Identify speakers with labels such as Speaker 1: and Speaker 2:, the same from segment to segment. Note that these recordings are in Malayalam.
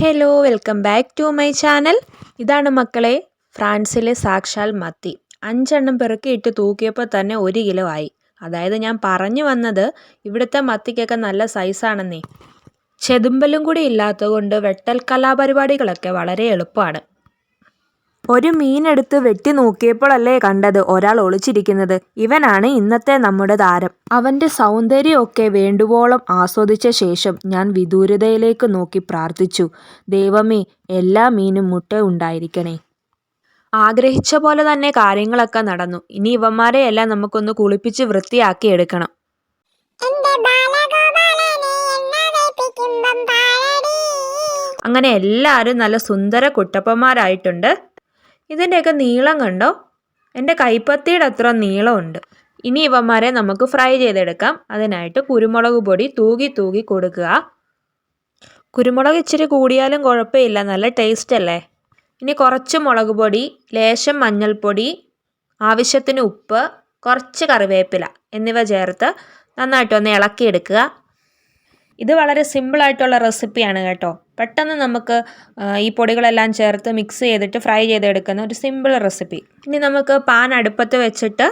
Speaker 1: Hello welcome back to my channel. ഇതാണ് മക്കളെ ഫ്രാൻസിലെ സാക്ഷാൽ മത്തി. 5 പെറുക്കിയിട്ട് തൂക്കിയപ്പോൾ തന്നെ 1 കിലോ ആയി. അതായത് ഞാൻ പറഞ്ഞു വന്നത് ഇവിടുത്തെ മത്തിക്കൊക്കെ നല്ല സൈസാണെന്നേ. ചെതുമ്പലും കൂടി ഇല്ലാത്തതുകൊണ്ട് വെട്ടൽ കലാപരിപാടികളൊക്കെ വളരെ എളുപ്പമാണ്. ഒരു മീനെടുത്ത് വെട്ടി നോക്കിയപ്പോഴല്ലേ കണ്ടത് ഒരാൾ ഒളിച്ചിരിക്കുന്നത്. ഇവനാണ് ഇന്നത്തെ നമ്മുടെ താരം. അവൻ്റെ സൗന്ദര്യമൊക്കെ വേണ്ടുവോളം ആസ്വദിച്ച ശേഷം ഞാൻ വിദൂരതയിലേക്ക് നോക്കി പ്രാർത്ഥിച്ചു, ദൈവമേ എല്ലാ മീനും മുട്ട ഉണ്ടായിരിക്കണേ. ആഗ്രഹിച്ച പോലെ തന്നെ കാര്യങ്ങളൊക്കെ നടന്നു. ഇനി ഇവന്മാരെയെല്ലാം നമുക്കൊന്ന് കുളിപ്പിച്ച് വൃത്തിയാക്കി എടുക്കണം. അങ്ങനെ എല്ലാവരും നല്ല സുന്ദര കുട്ടപ്പന്മാരായിട്ടുണ്ട്. ഇതിൻ്റെയൊക്കെ നീളം കണ്ടോ? എൻ്റെ കൈപ്പത്തിയുടെ അത്ര നീളമുണ്ട്. ഇനി ഇവന്മാരെ നമുക്ക് ഫ്രൈ ചെയ്തെടുക്കാം. അതിനായിട്ട് കുരുമുളക് പൊടി തൂകി കൊടുക്കുക. കുരുമുളക് ഇച്ചിരി കൂടിയാലും കുഴപ്പമില്ല, നല്ല ടേസ്റ്റ് അല്ലേ. ഇനി കുറച്ച് മുളക് പൊടി, ലേശം മഞ്ഞൾപ്പൊടി, ആവശ്യത്തിന് ഉപ്പ്, കുറച്ച് കറിവേപ്പില എന്നിവ ചേർത്ത് നന്നായിട്ടൊന്ന് ഇളക്കിയെടുക്കുക. ഇത് വളരെ സിമ്പിളായിട്ടുള്ള റെസിപ്പിയാണ് കേട്ടോ. പെട്ടെന്ന് നമുക്ക് ഈ പൊടികളെല്ലാം ചേർത്ത് മിക്സ് ചെയ്തിട്ട് ഫ്രൈ ചെയ്തെടുക്കുന്ന ഒരു സിമ്പിൾ റെസിപ്പി. ഇനി നമുക്ക് പാൻ അടുപ്പത്ത് വെച്ചിട്ട്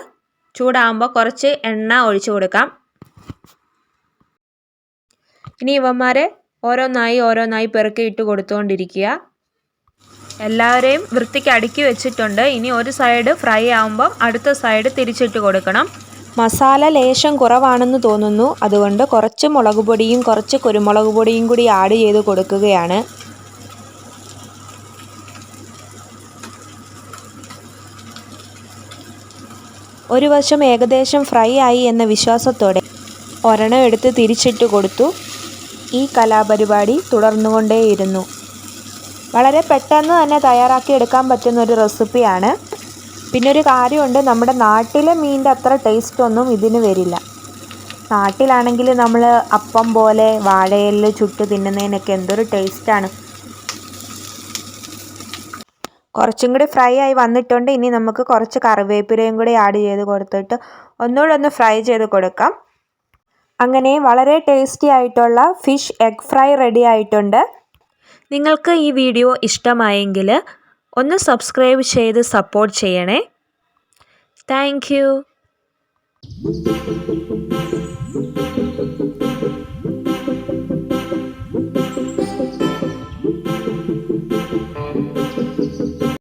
Speaker 1: ചൂടാകുമ്പോൾ കുറച്ച് എണ്ണ ഒഴിച്ചു കൊടുക്കാം. ഇനി ഇവന്മാരെ ഓരോന്നായി പെറുക്കിയിട്ട് കൊടുത്തുകൊണ്ടിരിക്കുക. എല്ലാവരെയും വൃത്തിക്ക് അടുക്കി വെച്ചിട്ടുണ്ട്. ഇനി ഒരു സൈഡ് ഫ്രൈ ആകുമ്പോൾ അടുത്ത സൈഡ് തിരിച്ചിട്ട് കൊടുക്കണം. മസാല ലേശം കുറവാണെന്ന് തോന്നുന്നു, അതുകൊണ്ട് കുറച്ച് മുളക് പൊടിയും കുറച്ച് കുരുമുളക് പൊടിയും കൂടി ആഡ് ചെയ്ത് കൊടുക്കുകയാണ്. ഒരു വശം ഏകദേശം ഫ്രൈ ആയി എന്ന വിശ്വാസത്തോടെ ഒരെണ്ണം എടുത്ത് തിരിച്ചിട്ട് കൊടുത്തു. ഈ കലാപരിപാടി തുടർന്നുകൊണ്ടേയിരുന്നു. വളരെ പെട്ടെന്ന് തന്നെ തയ്യാറാക്കി എടുക്കാൻ പറ്റുന്ന ഒരു റെസിപ്പിയാണ്. പിന്നെ ഒരു കാര്യമുണ്ട്, നമ്മുടെ നാട്ടിലെ മീനിൻ്റെ അത്ര ടേസ്റ്റ് ഒന്നും ഇതിന് വരില്ല. നാട്ടിലാണെങ്കിൽ നമ്മൾ അപ്പം പോലെ വാഴയില ചുട്ട് തിന്നുന്നതിനൊക്കെ എന്തൊരു ടേസ്റ്റാണ്. കുറച്ചും കൂടി ഫ്രൈ ആയി വന്നിട്ടുണ്ട്. ഇനി നമുക്ക് കുറച്ച് കറിവേപ്പിലയും കൂടി ആഡ് ചെയ്ത് കൊടുത്തിട്ട് ഒന്നുകൂടെ ഒന്ന് ഫ്രൈ ചെയ്ത് കൊടുക്കാം. അങ്ങനെ വളരെ ടേസ്റ്റി ആയിട്ടുള്ള ഫിഷ് എഗ് ഫ്രൈ റെഡി ആയിട്ടുണ്ട്. നിങ്ങൾക്ക് ഈ വീഡിയോ ഇഷ്ടമായെങ്കിൽ ഒന്ന് സബ്സ്ക്രൈബ് ചെയ്ത് സപ്പോർട്ട് ചെയ്യണേ. Thank you.